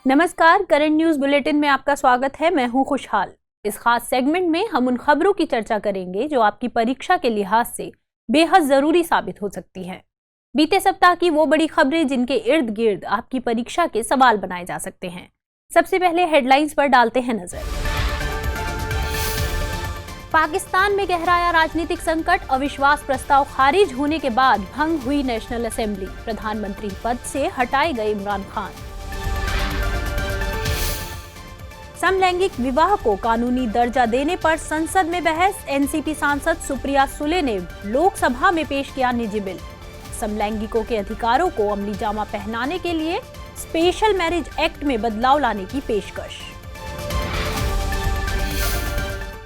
नमस्कार, current news bulletin में आपका स्वागत है। मैं हूं खुशहाल। इस खास सेगमेंट में हम उन खबरों की चर्चा करेंगे जो आपकी परीक्षा के लिहाज से बेहद जरूरी साबित हो सकती हैं। बीते सप्ताह की वो बड़ी खबरें जिनके इर्द गिर्द आपकी परीक्षा के सवाल बनाए जा सकते हैं। सबसे पहले हेडलाइंस पर डालते हैं नजर। पाकिस्तान में गहराया राजनीतिक संकट, अविश्वास प्रस्ताव खारिज होने के बाद भंग हुई नेशनल असेंबली, प्रधानमंत्री पद से हटाए गए इमरान खान। समलैंगिक विवाह को कानूनी दर्जा देने पर संसद में बहस, एनसीपी सांसद सुप्रिया सुले ने लोकसभा में पेश किया निजी बिल। समलैंगिकों के अधिकारों को अमली जामा पहनाने के लिए स्पेशल मैरिज एक्ट में बदलाव लाने की पेशकश।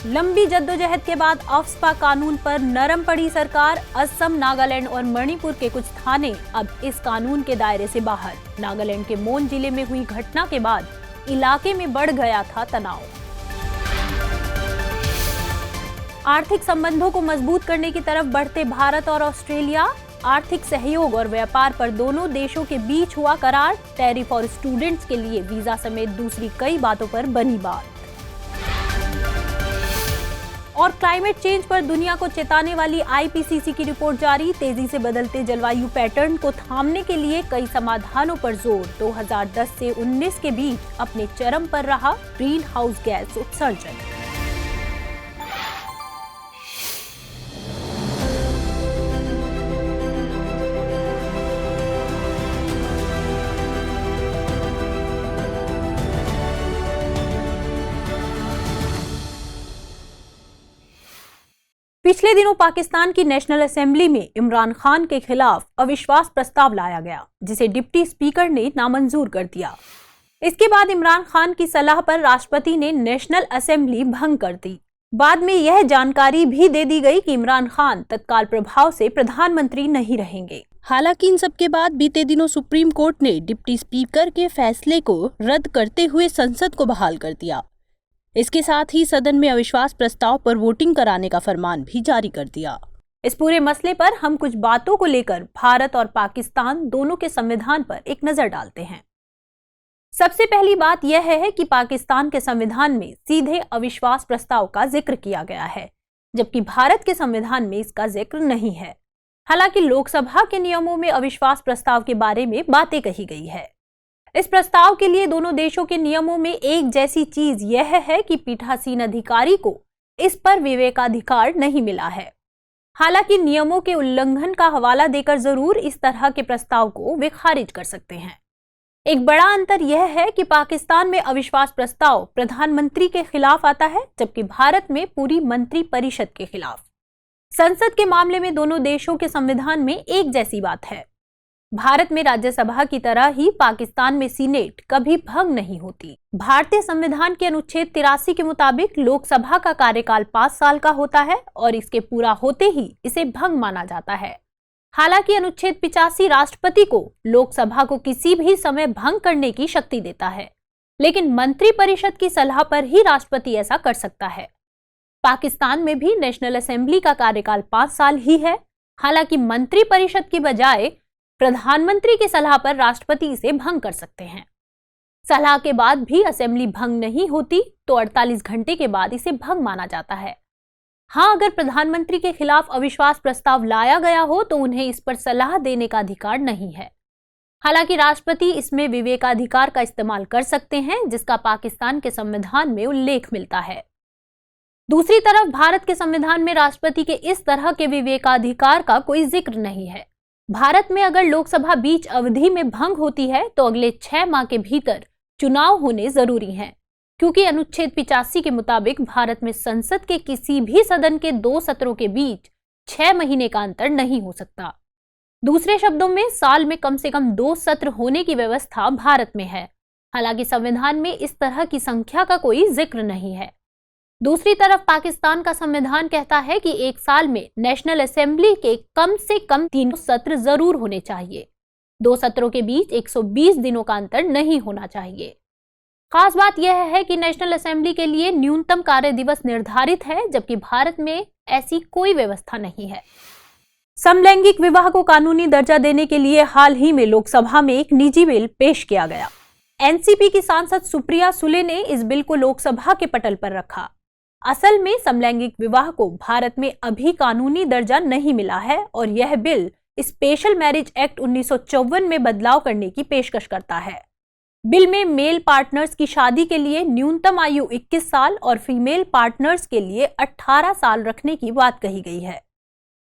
लंबी जद्दोजहद के बाद अफ्स्पा कानून पर नरम पड़ी सरकार, असम, नागालैंड और मणिपुर के कुछ थाने अब इस कानून के दायरे से बाहर। नागालैंड के मोन जिले में हुई घटना के बाद इलाके में बढ़ गया था तनाव। आर्थिक संबंधों को मजबूत करने की तरफ बढ़ते भारत और ऑस्ट्रेलिया, आर्थिक सहयोग और व्यापार पर दोनों देशों के बीच हुआ करार, टैरिफ और स्टूडेंट्स के लिए वीजा समेत दूसरी कई बातों पर बनी बात। और क्लाइमेट चेंज पर दुनिया को चेताने वाली आईपीसीसी की रिपोर्ट जारी, तेजी से बदलते जलवायु पैटर्न को थामने के लिए कई समाधानों पर जोर। 2010 से 19 के बीच अपने चरम पर रहा ग्रीन हाउस गैस उत्सर्जन। पिछले दिनों पाकिस्तान की नेशनल असेंबली में इमरान खान के खिलाफ अविश्वास प्रस्ताव लाया गया, जिसे डिप्टी स्पीकर ने नामंजूर कर दिया। इसके बाद इमरान खान की सलाह पर राष्ट्रपति ने नेशनल असेंबली भंग कर दी। बाद में यह जानकारी भी दे दी गई कि इमरान खान तत्काल प्रभाव से प्रधानमंत्री नहीं रहेंगे। हालांकि इन सब के बाद बीते दिनों सुप्रीम कोर्ट ने डिप्टी स्पीकर के फैसले को रद्द करते हुए संसद को बहाल कर दिया। इसके साथ ही सदन में अविश्वास प्रस्ताव पर वोटिंग कराने का फरमान भी जारी कर दिया। इस पूरे मसले पर हम कुछ बातों को लेकर भारत और पाकिस्तान दोनों के संविधान पर एक नजर डालते हैं। सबसे पहली बात यह है कि पाकिस्तान के संविधान में सीधे अविश्वास प्रस्ताव का जिक्र किया गया है, जबकि भारत के संविधान में इसका जिक्र नहीं है। हालांकि लोकसभा के नियमों में अविश्वास प्रस्ताव के बारे में बातें कही गई है। इस प्रस्ताव के लिए दोनों देशों के नियमों में एक जैसी चीज यह है कि पीठासीन अधिकारी को इस पर विवेकाधिकार नहीं मिला है। हालांकि नियमों के उल्लंघन का हवाला देकर जरूर इस तरह के प्रस्ताव को वे खारिज कर सकते हैं। एक बड़ा अंतर यह है कि पाकिस्तान में अविश्वास प्रस्ताव प्रधानमंत्री के खिलाफ आता है, जबकि भारत में पूरी मंत्री परिषद के खिलाफ। संसद के मामले में दोनों देशों के संविधान में एक जैसी बात है। भारत में राज्यसभा की तरह ही पाकिस्तान में सीनेट कभी भंग नहीं होती। भारतीय संविधान के अनुच्छेद 83 के मुताबिक लोकसभा का कार्यकाल 5 साल का होता है और इसके पूरा होते ही इसे भंग माना जाता है। हालांकि अनुच्छेद 85 राष्ट्रपति को लोकसभा को किसी भी समय भंग करने की शक्ति देता है, लेकिन मंत्री परिषद की सलाह पर ही राष्ट्रपति ऐसा कर सकता है। पाकिस्तान में भी नेशनल असेंबली का कार्यकाल 5 साल ही है। हालांकि मंत्री परिषद की बजाय प्रधानमंत्री की सलाह पर राष्ट्रपति इसे भंग कर सकते हैं। सलाह के बाद भी असेंबली भंग नहीं होती तो 48 घंटे के बाद इसे भंग माना जाता है। हाँ, अगर प्रधानमंत्री के खिलाफ अविश्वास प्रस्ताव लाया गया हो तो उन्हें इस पर सलाह देने का अधिकार नहीं है। हालांकि राष्ट्रपति इसमें विवेकाधिकार का इस्तेमाल कर सकते हैं, जिसका पाकिस्तान के संविधान में उल्लेख मिलता है। दूसरी तरफ भारत के संविधान में राष्ट्रपति के इस तरह के विवेकाधिकार का कोई जिक्र नहीं है। भारत में अगर लोकसभा बीच अवधि में भंग होती है तो अगले 6 माह के भीतर चुनाव होने जरूरी हैं, क्योंकि अनुच्छेद 85 के मुताबिक भारत में संसद के किसी भी सदन के 2 सत्रों के बीच 6 महीने का अंतर नहीं हो सकता। दूसरे शब्दों में साल में कम से कम 2 सत्र होने की व्यवस्था भारत में है। हालांकि संविधान में इस तरह की संख्या का कोई जिक्र नहीं है। दूसरी तरफ पाकिस्तान का संविधान कहता है कि एक साल में नेशनल असेंबली के कम से कम 3 सत्र जरूर होने चाहिए। 2 सत्रों के बीच 120 दिनों का अंतर नहीं होना चाहिए। खास बात यह है कि नेशनल असेंबली के लिए न्यूनतम कार्य दिवस निर्धारित है, जबकि भारत में ऐसी कोई व्यवस्था नहीं है। समलैंगिक विवाह को कानूनी दर्जा देने के लिए हाल ही में लोकसभा में एक निजी बिल पेश किया गया। एनसीपी की सांसद सुप्रिया सुले ने इस बिल को लोकसभा के पटल पर रखा। असल में समलैंगिक विवाह को भारत में अभी कानूनी दर्जा नहीं मिला है और यह बिल स्पेशल मैरिज एक्ट 1954 में बदलाव करने की पेशकश करता है। बिल में मेल पार्टनर्स की शादी के लिए न्यूनतम आयु 21 साल और फीमेल पार्टनर्स के लिए 18 साल रखने की बात कही गई है।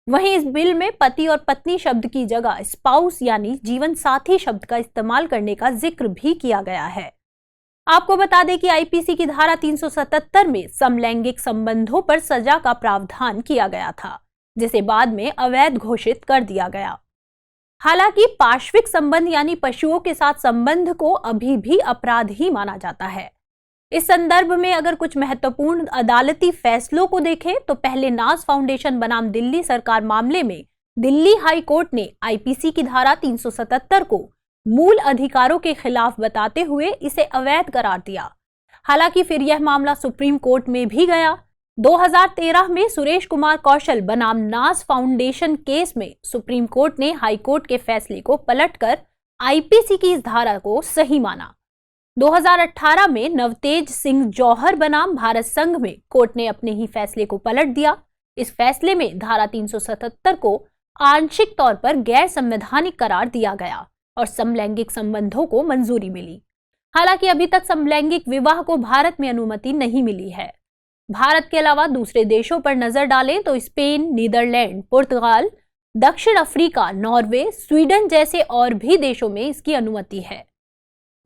वहीं इस बिल में पति और पत्नी शब्द की जगह स्पाउस यानी जीवन साथी शब्द का इस्तेमाल करने का जिक्र भी किया गया है। आपको बता दें कि आईपीसी की धारा 377 में समलैंगिक संबंधों पर सजा का प्रावधान किया गया था, जिसे बाद में अवैध घोषित कर दिया गया। हालांकि पार्श्विक संबंध यानी पशुओं के साथ संबंध को अभी भी अपराध ही माना जाता है। इस संदर्भ में अगर कुछ महत्वपूर्ण अदालती फैसलों को देखें तो पहले नाज फाउंडेशन बनाम दिल्ली सरकार मामले में दिल्ली हाई कोर्ट ने आईपीसी की धारा 377 को मूल अधिकारों के खिलाफ बताते हुए इसे अवैध करार दिया। हालांकि फिर यह मामला सुप्रीम कोर्ट में भी गया। 2013 में सुरेश कुमार कौशल बनाम नाज फाउंडेशन केस में सुप्रीम कोर्ट ने हाई कोर्ट के फैसले को पलटकर आईपीसी की इस धारा को सही माना। 2018 में नवतेज सिंह जौहर बनाम भारत संघ में कोर्ट ने अपने ही फैसले को पलट दिया। इस फैसले में धारा 377 को आंशिक तौर पर गैर संवैधानिक करार दिया गया और समलैंगिक संबंधों को मंजूरी मिली। हालांकि अभी तक समलैंगिक विवाह को भारत में अनुमति नहीं मिली है। भारत के अलावा दूसरे देशों पर नजर डालें तो स्पेन, नीदरलैंड, पुर्तगाल, दक्षिण अफ्रीका, नॉर्वे, स्वीडन जैसे और भी देशों में इसकी अनुमति है।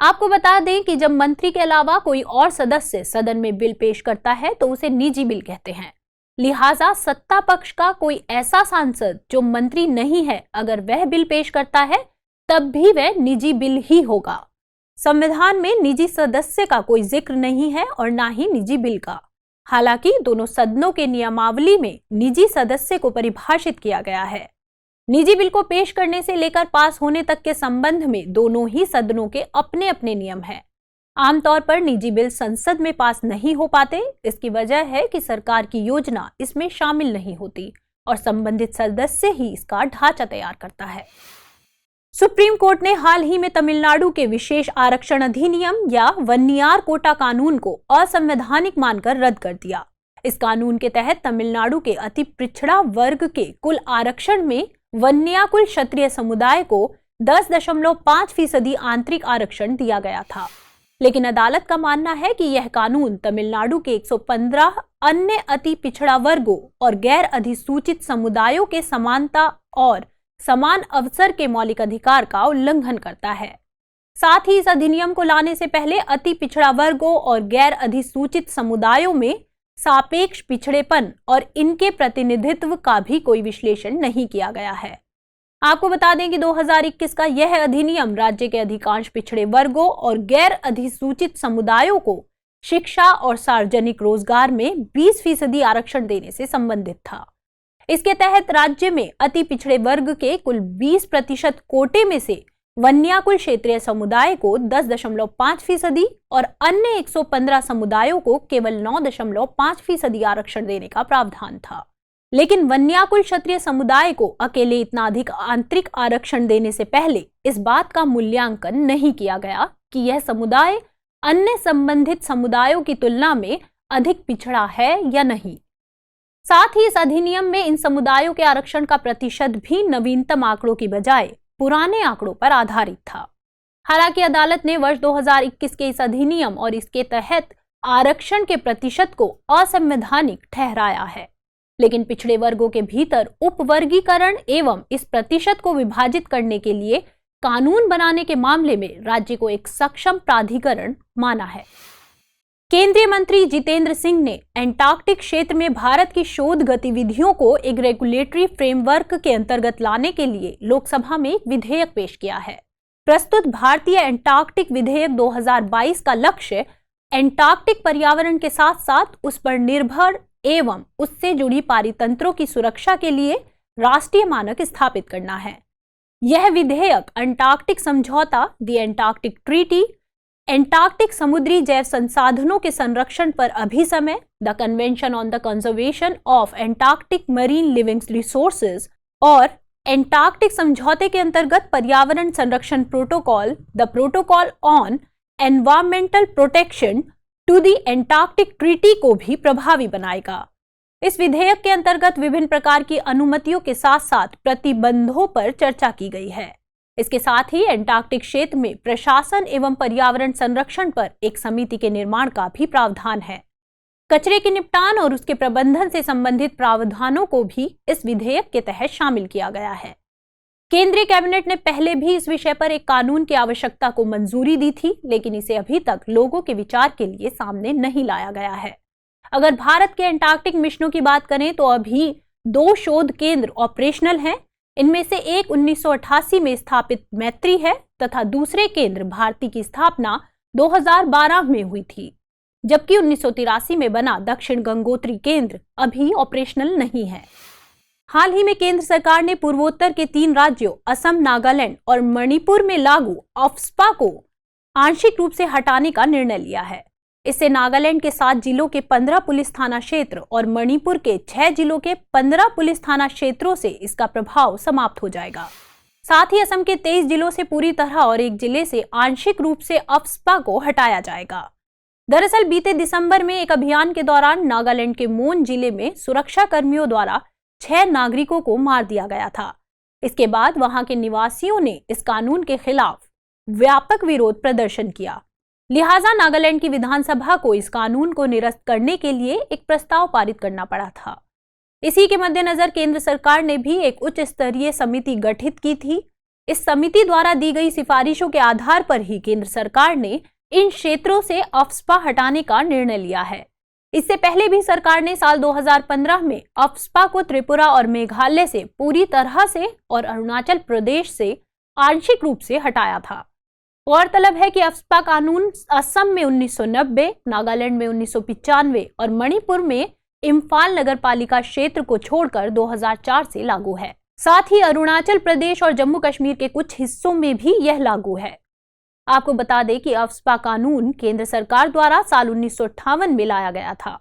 आपको बता दें कि जब मंत्री के अलावा कोई और सदस्य सदन में बिल पेश करता है तो उसे निजी बिल कहते हैं। लिहाजा सत्ता पक्ष का कोई ऐसा सांसद जो मंत्री नहीं है, अगर वह बिल पेश करता है तब भी वह निजी बिल ही होगा। संविधान में निजी सदस्य का कोई जिक्र नहीं है और ना ही निजी बिल का। हालांकि दोनों सदनों के नियमावली में निजी सदस्य को परिभाषित किया गया है। निजी बिल को पेश करने से लेकर पास होने तक के संबंध में दोनों ही सदनों के अपने अपने नियम हैं। आमतौर पर निजी बिल संसद में पास नहीं हो पाते। इसकी वजह है कि सरकार की योजना इसमें शामिल नहीं होती और संबंधित सदस्य ही इसका ढांचा तैयार करता है। सुप्रीम कोर्ट ने हाल ही में तमिलनाडु के विशेष आरक्षण अधिनियम या वन्नियार कोटा कानून को असंवैधानिक मानकर रद्द कर दिया। इस कानून के तहत तमिलनाडु के अति पिछड़ा वर्ग के कुल आरक्षण में वन्नियाकुल क्षत्रिय समुदाय को 10.5% आंतरिक आरक्षण दिया गया था। लेकिन अदालत का मानना है कि यह कानून तमिलनाडु के 115 अन्य अति पिछड़ा वर्गों और गैर अधिसूचित समुदायों के समानता और समान अवसर के मौलिक अधिकार का उल्लंघन करता है। साथ ही इस अधिनियम को लाने से पहले अति पिछड़ा वर्गों और गैर अधिसूचित समुदायों में सापेक्ष पिछड़ेपन और इनके प्रतिनिधित्व का भी कोई विश्लेषण नहीं किया गया है। आपको बता दें कि 2021 का यह अधिनियम राज्य के अधिकांश पिछड़े वर्गों और गैर अधिसूचित समुदायों को शिक्षा और सार्वजनिक रोजगार में 20% आरक्षण देने से संबंधित था। इसके तहत राज्य में अति पिछड़े वर्ग के कुल 20% कोटे में से वन्याकुल क्षेत्रीय समुदाय को 10.5% और अन्य 115 समुदायों को केवल 9.5% आरक्षण देने का प्रावधान था। लेकिन वन्याकुल क्षत्रिय समुदाय को अकेले इतना अधिक आंतरिक आरक्षण देने से पहले इस बात का मूल्यांकन नहीं किया गया कि यह समुदाय अन्य संबंधित समुदायों की तुलना में अधिक पिछड़ा है या नहीं। साथ ही इस अधिनियम में इन समुदायों के आरक्षण का प्रतिशत भी नवीनतम आंकड़ों की बजाय पुराने आंकड़ों पर आधारित था। हालांकि अदालत ने वर्ष 2021 के इस अधिनियम और इसके तहत आरक्षण के प्रतिशत को असंवैधानिक ठहराया है। लेकिन पिछड़े वर्गों के भीतर उपवर्गीकरण एवं इस प्रतिशत को विभाजित करने के लिए कानून बनाने के मामले में राज्य को एक सक्षम प्राधिकरण माना है। केंद्रीय मंत्री जितेंद्र सिंह ने एंटार्कटिक क्षेत्र में भारत की शोध गतिविधियों को एक रेगुलेटरी फ्रेमवर्क के अंतर्गत लाने के लिए लोकसभा में एक विधेयक पेश किया है। प्रस्तुत भारतीय एंटार्कटिक विधेयक 2022 का लक्ष्य एंटार्कटिक पर्यावरण के साथ साथ उस पर निर्भर एवं उससे जुड़ी पारितंत्रों की सुरक्षा के लिए राष्ट्रीय मानक स्थापित करना है। यह विधेयक अंटार्कटिक समझौता, द एंटार्कटिक ट्रीटी, एंटार्कटिक समुद्री जैव संसाधनों के संरक्षण पर अभिसमय, the convention on the conservation of Antarctic marine living resources और एंटार्कटिक समझौते के अंतर्गत पर्यावरण संरक्षण protocol, the protocol on environmental protection to the Antarctic treaty को भी प्रभावी बनाएगा। इस विधेयक के अंतर्गत विभिन्न प्रकार की अनुमतियों के साथ साथ प्रतिबंधों पर चर्चा की गई है। इसके साथ ही एंटार्क्टिक क्षेत्र में प्रशासन एवं पर्यावरण संरक्षण पर एक समिति के निर्माण का भी प्रावधान है। कचरे के निपटान और उसके प्रबंधन से संबंधित प्रावधानों को भी इस विधेयक के तहत शामिल किया गया है। केंद्रीय कैबिनेट ने पहले भी इस विषय पर एक कानून की आवश्यकता को मंजूरी दी थी, लेकिन इसे अभी तक लोगों के विचार के लिए सामने नहीं लाया गया है। अगर भारत के एंटार्क्टिक मिशनों की बात करें तो अभी 2 शोध केंद्र ऑपरेशनल हैं। इनमें से एक 1988 में स्थापित मैत्री है तथा दूसरे केंद्र भारती की स्थापना 2012 में हुई थी, जबकि 1983 में बना दक्षिण गंगोत्री केंद्र अभी ऑपरेशनल नहीं है। हाल ही में केंद्र सरकार ने पूर्वोत्तर के 3 राज्यों असम, नागालैंड और मणिपुर में लागू अफ्स्पा को आंशिक रूप से हटाने का निर्णय लिया है। इससे नागालैंड के 7 जिलों के 15 पुलिस थाना क्षेत्र और मणिपुर के 6 जिलों के 15 पुलिस थाना क्षेत्रों से इसका प्रभाव समाप्त हो जाएगा। साथ ही असम के 23 जिलों से पूरी तरह और एक जिले से आंशिक रूप से अफ्स्पा को हटाया जाएगा। दरअसल बीते दिसंबर में एक अभियान के दौरान नागालैंड के मोन जिले में सुरक्षा कर्मियों द्वारा 6 नागरिकों को मार दिया गया था। इसके बाद वहां के निवासियों ने इस कानून के खिलाफ व्यापक विरोध प्रदर्शन किया। लिहाजा नागालैंड की विधानसभा को इस कानून को निरस्त करने के लिए एक प्रस्ताव पारित करना पड़ा था। इसी के मद्देनजर केंद्र सरकार ने भी एक उच्च स्तरीय समिति गठित की थी। इस समिति द्वारा दी गई सिफारिशों के आधार पर ही केंद्र सरकार ने इन क्षेत्रों से अफ्स्पा हटाने का निर्णय लिया है। इससे पहले भी सरकार ने साल 2015 में अफ्स्पा को त्रिपुरा और मेघालय से पूरी तरह से और अरुणाचल प्रदेश से आंशिक रूप से हटाया था। गौरतलब है कि अफ्स्पा कानून असम में 1990, नागालैंड में 1995 और मणिपुर में इम्फाल नगरपालिका क्षेत्र को छोड़कर 2004 से लागू है। साथ ही अरुणाचल प्रदेश और जम्मू कश्मीर के कुछ हिस्सों में भी यह लागू है। आपको बता दें कि अफ्स्पा कानून केंद्र सरकार द्वारा साल 1958 में लाया गया था।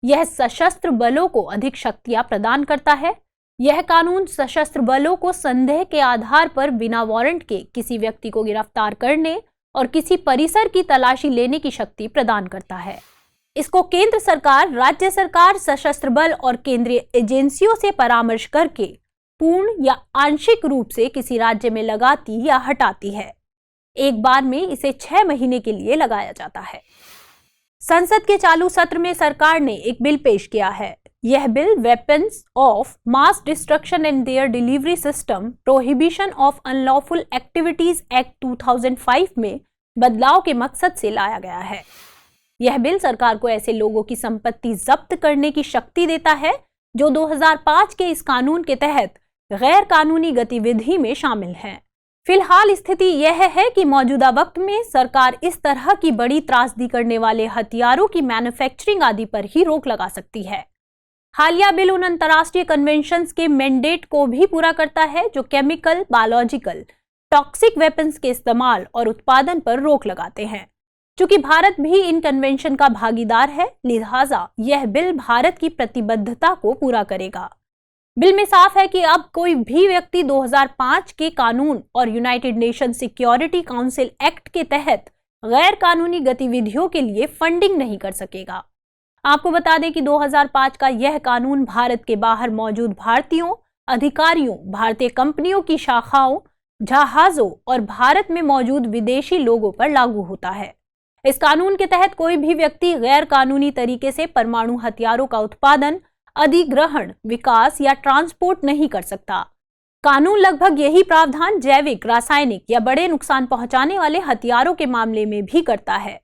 यह सशस्त्र बलों को अधिक शक्तियां प्रदान करता है। यह कानून सशस्त्र बलों को संदेह के आधार पर बिना वारंट के किसी व्यक्ति को गिरफ्तार करने और किसी परिसर की तलाशी लेने की शक्ति प्रदान करता है। इसको केंद्र सरकार, राज्य सरकार, सशस्त्र बल और केंद्रीय एजेंसियों से परामर्श करके पूर्ण या आंशिक रूप से किसी राज्य में लगाती या हटाती है। एक बार में इसे 6 महीने के लिए लगाया जाता है। संसद के चालू सत्र में सरकार ने एक बिल पेश किया है। यह bill weapons of mass destruction and there delivery system prohibition of unlawful activities act 2005 में बदलाव के मकसद से लाया गया है। यह बिल सरकार को ऐसे लोगों की संपत्ति जब्त करने की शक्ति देता है जो 2005 के इस कानून के तहत गैर कानूनी गतिविधि में शामिल हैं। फिलहाल स्थिति यह है कि मौजूदा वक्त में सरकार इस तरह की बड़ी त्रासदी करने वाले हथियारों की मैन्युफैक्चरिंग आदि पर ही रोक लगा सकती है। हालिया बिल उन अंतर्राष्ट्रीय कन्वेंशंस के मैंडेट को भी पूरा करता है जो केमिकल, बायोलॉजिकल, टॉक्सिक वेपन्स के इस्तेमाल और उत्पादन पर रोक लगाते हैं। चूंकि भारत भी इन कन्वेंशन का भागीदार है, लिहाजा यह बिल भारत की प्रतिबद्धता को पूरा करेगा। बिल में साफ है कि अब कोई भी व्यक्ति 2005 के कानून और United nation security council act के तहत गैर कानूनी गतिविधियों के लिए फंडिंग नहीं कर सकेगा। आपको बता दें कि 2005 का यह कानून भारत के बाहर मौजूद भारतीयों, अधिकारियों, भारतीय कंपनियों की शाखाओं, जहाजों और भारत में मौजूद विदेशी लोगों पर लागू होता है। इस कानून के तहत कोई भी व्यक्ति गैर कानूनी तरीके से परमाणु हथियारों का उत्पादन, अधिग्रहण, विकास या ट्रांसपोर्ट नहीं कर सकता। कानून लगभग यही प्रावधान जैविक, रासायनिक या बड़े नुकसान पहुंचाने वाले हथियारों के मामले में भी करता है।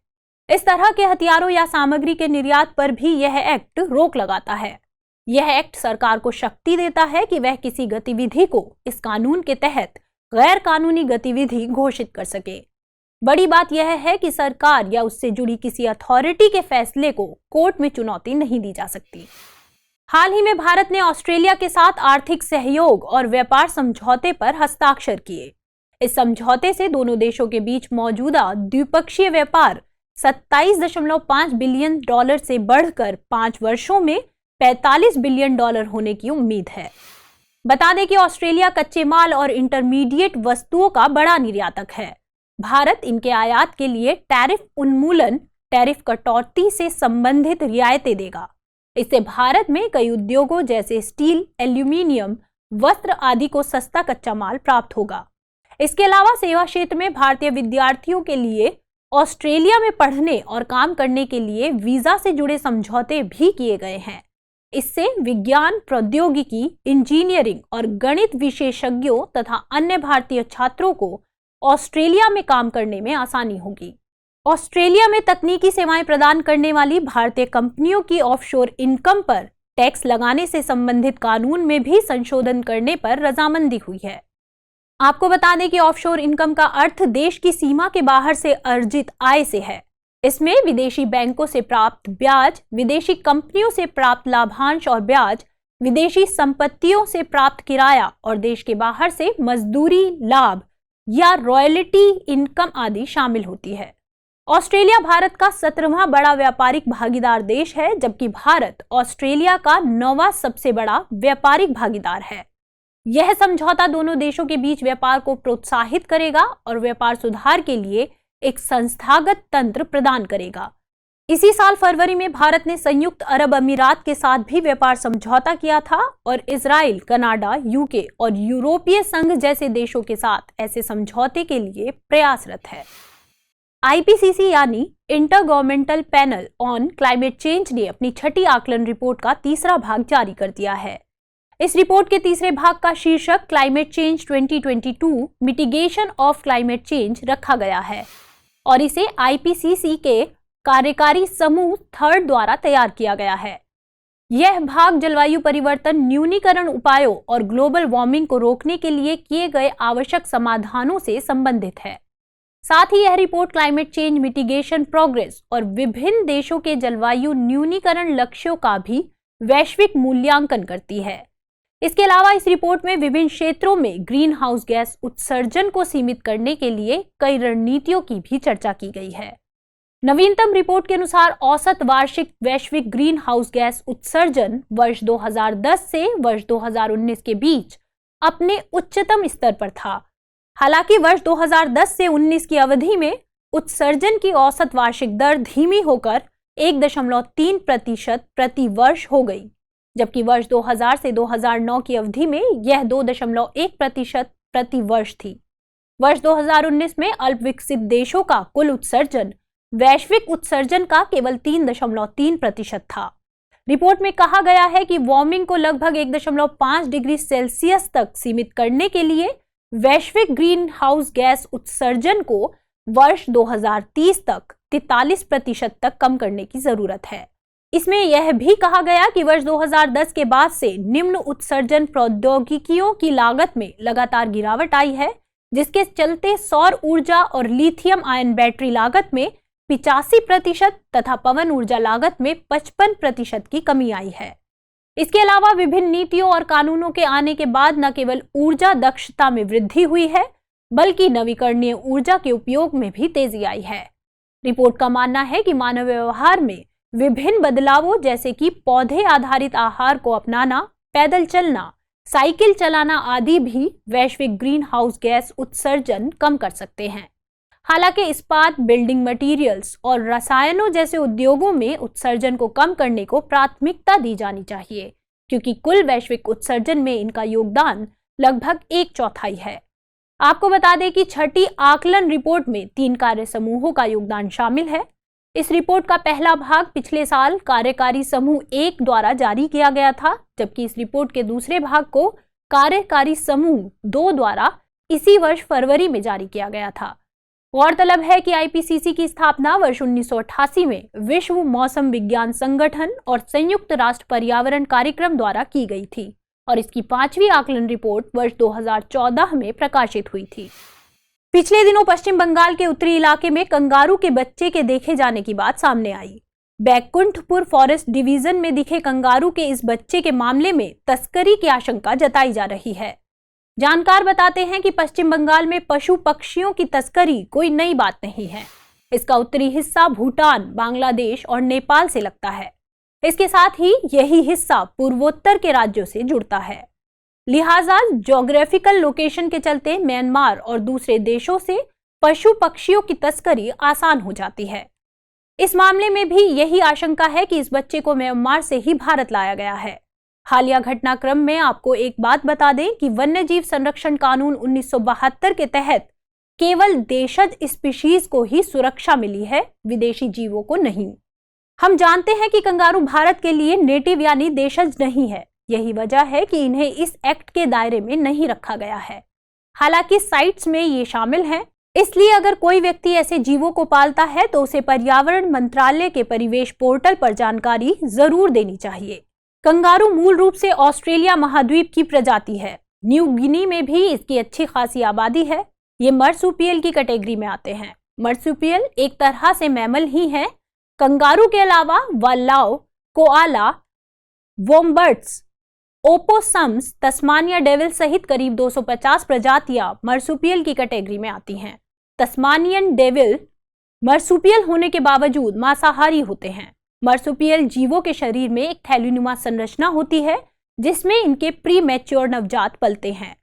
इस तरह के हथियारों या सामग्री के निर्यात पर भी यह एक्ट रोक लगाता है। यह एक्ट सरकार को शक्ति देता है कि वह किसी गतिविधि को इस कानून के तहत गैर कानूनी गतिविधि घोषित कर सके। बड़ी बात यह है कि सरकार या उससे जुड़ी किसी अथॉरिटी के फैसले को कोर्ट में चुनौती नहीं दी जा सकती। हाल ही में भारत ने ऑस्ट्रेलिया के साथ आर्थिक सहयोग और व्यापार समझौते पर हस्ताक्षर किए। इस समझौते से दोनों देशों के बीच मौजूदा द्विपक्षीय व्यापार $27.5 बिलियन से बढ़कर 5 वर्षों में $45 बिलियन होने की उम्मीद है। बता दें कि ऑस्ट्रेलिया कच्चे माल और इंटरमीडिएट वस्तुओं का बड़ा निर्यातक है। भारत इनके आयात के लिए टैरिफ उन्मूलन, टैरिफ कटौती से संबंधित रियायतें देगा। इससे भारत में कई उद्योगों जैसे स्टील, एल्यूमीनियम, वस्त्र आदि को सस्ता कच्चा माल प्राप्त होगा। इसके अलावा सेवा क्षेत्र में भारतीय विद्यार्थियों के लिए ऑस्ट्रेलिया में पढ़ने और काम करने के लिए वीजा से जुड़े समझौते भी किए गए हैं। इससे विज्ञान, प्रौद्योगिकी, इंजीनियरिंग और गणित विशेषज्ञों तथा अन्य भारतीय छात्रों को ऑस्ट्रेलिया में काम करने में आसानी होगी। ऑस्ट्रेलिया में तकनीकी सेवाएं प्रदान करने वाली भारतीय कंपनियों की ऑफशोर इनकम पर टैक्स लगाने से संबंधित कानून में भी संशोधन करने पर रजामंदी हुई है। आपको बता दें कि ऑफशोर इनकम का अर्थ देश की सीमा के बाहर से अर्जित आय से है। इसमें विदेशी बैंकों से प्राप्त ब्याज, विदेशी कंपनियों से प्राप्त लाभांश और ब्याज, विदेशी संपत्तियों से प्राप्त किराया और देश के बाहर से मजदूरी लाभ या रॉयल्टी इनकम आदि शामिल होती है। ऑस्ट्रेलिया भारत का 17वां बड़ा व्यापारिक भागीदार देश है, जबकि भारत ऑस्ट्रेलिया का 9वां सबसे बड़ा व्यापारिक भागीदार है। यह समझौता दोनों देशों के बीच व्यापार को प्रोत्साहित करेगा और व्यापार सुधार के लिए एक संस्थागत तंत्र प्रदान करेगा। इसी साल फरवरी में भारत ने संयुक्त अरब अमीरात के साथ भी व्यापार समझौता किया था और इजराइल, कनाडा, यूके और यूरोपीय संघ जैसे देशों के साथ ऐसे समझौते के लिए प्रयासरत है। आईपीसीसी यानी inter governmental panel on climate change ने अपनी छठी आकलन रिपोर्ट का तीसरा भाग जारी कर दिया है। इस रिपोर्ट के तीसरे भाग का शीर्षक climate change 2022 mitigation of climate change रखा गया है और इसे आईपीसीसी के कार्यकारी समूह थर्ड द्वारा तैयार किया गया है। यह भाग जलवायु परिवर्तन न्यूनीकरण उपायों और ग्लोबल वार्मिंग को रोकने के लिए किए गए आवश्यक समाधानों से संबंधित है। साथ ही यह report climate change mitigation progress और विभिन्न देशों के जलवायु न्यूनीकरण लक्ष्यों का भी वैश्विक मूल्यांकन करती है। इसके अलावा इस रिपोर्ट में विभिन्न क्षेत्रों में ग्रीन हाउस गैस उत्सर्जन को सीमित करने के लिए कई रणनीतियों की भी चर्चा की गई है। नवीनतम रिपोर्ट के अनुसार औसत वार्षिक वैश्विक ग्रीन हाउस गैस उत्सर्जन वर्ष 2010 से वर्ष 2019 के बीच अपने उच्चतम स्तर पर था। हालांकि वर्ष 2010 से 19 की अवधि में उत्सर्जन की औसत वार्षिक दर धीमी होकर 1.3% प्रति वर्ष हो गई, जबकि वर्ष 2000 से 2009 की अवधि में यह 2.1% प्रति वर्ष थी। वर्ष 2019 में अल्प विकसित देशों का कुल उत्सर्जन वैश्विक उत्सर्जन का केवल 3.3% था। रिपोर्ट में कहा गया है कि वार्मिंग को लगभग 1.5 डिग्री सेल्सियस तक सीमित करने के लिए वैश्विक ग्रीन हाउस गैस उत्सर्जन को वर्ष 2030 तक 43% तक कम करने की जरूरत है। इसमें यह भी कहा गया कि वर्ष 2010 के बाद से निम्न उत्सर्जन प्रौद्योगिकियों की लागत में लगातार गिरावट आई है, जिसके चलते सौर ऊर्जा और लिथियम आयन बैटरी लागत में 85% तथा पवन ऊर्जा लागत में 55% की कमी आई है। इसके अलावा विभिन्न नीतियों और कानूनों के आने के बाद न केवल ऊर्जा दक्षता में वृद्धि हुई है, बल्कि नवीकरणीय ऊर्जा के उपयोग में भी तेजी आई है। रिपोर्ट का मानना है कि मानव व्यवहार में विभिन्न बदलावों जैसे कि पौधे आधारित आहार को अपनाना, पैदल चलना, साइकिल चलाना आदि भी वैश्विक ग्रीन हाउस गैस उत्सर्जन कम कर सकते हैं। हालांकि इस्पात, बिल्डिंग मटेरियल्स और रसायनों जैसे उद्योगों में उत्सर्जन को कम करने को प्राथमिकता दी जानी चाहिए, क्योंकि कुल वैश्विक उत्सर्जन में इनका योगदान लगभग 1/4 है। आपको बता दें कि छठी आकलन रिपोर्ट में 3 कार्य समूहों का योगदान शामिल है। इस रिपोर्ट का पहला भाग पिछले साल कार्यकारी समूह 1 द्वारा जारी किया गया था, जबकि इस रिपोर्ट के दूसरे भाग को कार्यकारी समूह 2 द्वारा इसी वर्ष फरवरी में जारी किया गया था। गौरतलब है कि आईपीसीसी की स्थापना वर्ष 1988 में विश्व मौसम विज्ञान संगठन और संयुक्त राष्ट्र पर्यावरण कार्यक्रम द्वारा की गई थी और इसकी 5वीं आकलन रिपोर्ट वर्ष 2014 में प्रकाशित हुई थी। पिछले दिनों पश्चिम बंगाल के उत्तरी इलाके में कंगारू के बच्चे के देखे जाने की बात सामने आई। बैकुंठपुर फॉरेस्ट डिवीजन में दिखे कंगारू के इस बच्चे के मामले में तस्करी की आशंका जताई जा रही है। जानकार बताते हैं कि पश्चिम बंगाल में पशु पक्षियों की तस्करी कोई नई बात नहीं है। इसका उत्तरी हिस्सा भूटान, बांग्लादेश और नेपाल से लगता है। इसके साथ ही यही हिस्सा पूर्वोत्तर के राज्यों से जुड़ता है। लिहाजा ज्योग्राफिकल लोकेशन के चलते म्यांमार और दूसरे देशों से पशु पक्षियों की तस्करी आसान हो जाती है। इस मामले में भी यही आशंका है कि इस बच्चे को म्यांमार से ही भारत लाया गया है। हालिया घटनाक्रम में आपको एक बात बता दें कि वन्यजीव संरक्षण कानून 1972 के तहत केवल देशज स्पीशीज को ही सुरक्षा मिली है, विदेशी जीवों को नहीं। हम जानते हैं कि कंगारू भारत के लिए नेटिव यानी देशज नहीं है। यही वजह है कि इन्हें इस एक्ट के दायरे में नहीं रखा गया है। हालांकि साइट्स में ये शामिल हैं, इसलिए अगर कोई व्यक्ति ऐसे जीवों को पालता है तो उसे पर्यावरण मंत्रालय के परिवेश पोर्टल पर जानकारी जरूर देनी चाहिए। कंगारू मूल रूप से ऑस्ट्रेलिया महाद्वीप की प्रजाति है। न्यू गिनी में भी इसकी अच्छी खासी आबादी है। ये मर्सुपियल की कैटेगरी में आते हैं। मर्सुपियल एक तरह से मैमल ही है। कंगारू के अलावा वल्लाओ, कोआला, वोम्बर्ट्स, ओपोसम्स, तस्मानिया डेविल सहित करीब 250 प्रजातियां मर्सुपियल की कैटेगरी में आती हैं। तस्मानियन डेविल मर्सुपियल होने के बावजूद मांसाहारी होते हैं। मर्सुपियल जीवों के शरीर में एक थैलीनुमा संरचना होती है जिसमें इनके प्री मैच्योर नवजात पलते हैं।